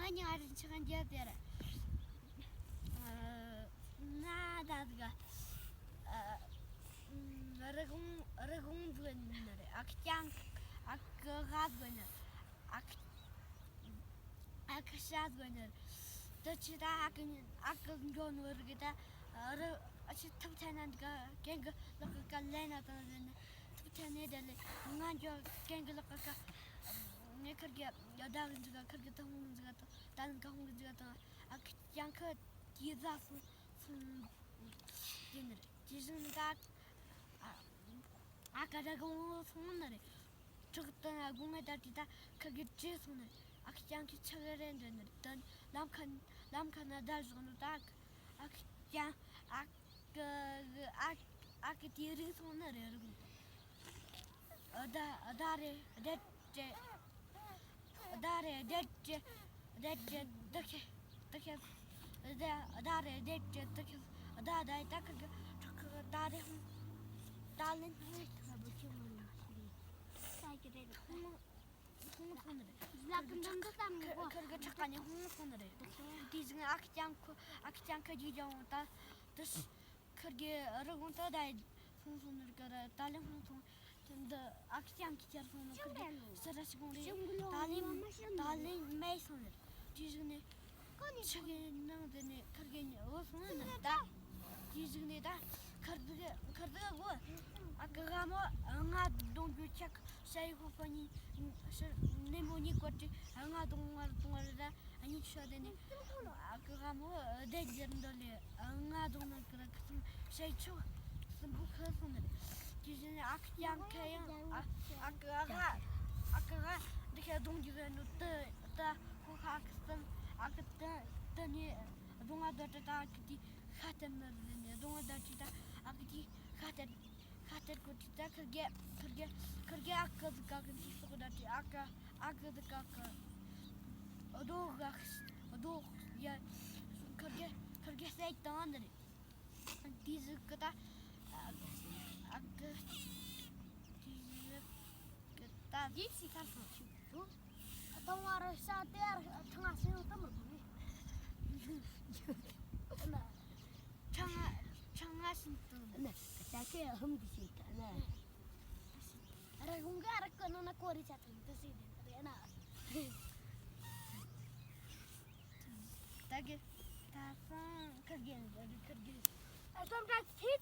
많이 아는 척한 지어들어. 나다가 레공 부는데 악장 악가가거든 악샤거든 더치다 악은 거르기다 아치 탑타난가 갱가 lokka 레나다는 탑타네들 응안저 갱가 lokka ne kırgı yadağın zıga kırgı tavuğun zıga dalın kahun zıga da akyanka diyazasın denir. Cizin da akada gung sonları çıktan gung da dita kırgı cizin akyanki çağıran denir. Dan lamkan adazını da akyan ak diyeri sonları ergun. Dari 근데 악장 기차로는 그게 스트레스공리 달린 메이선을 뒤즈네 저기 나는데 그게 어서는 다 뒤즈네다 그르고 아까 뭐 응아 동주착 사이고파니 네모니 거지 응아 동아다 아니 쳐되네 아까 뭐 대전들이 응아 동은 그렇게 사이초 선부커서는 지금 악양케야 아까 내가 동지는 또 고학생 아그때니 동아들다 그디 하트는 동아들다 아그디 하트 고티다 그게 아까가 근데 소다지 아까 어도야 그게 세이던데 디즈크다 다 디시 카르토 동아르 사데르 청아세요 담르니 청아신도 네 자케 흠디시다 네 라군가르 코노나 코리 차트인데 시데나 다게 다산 그게 sometimes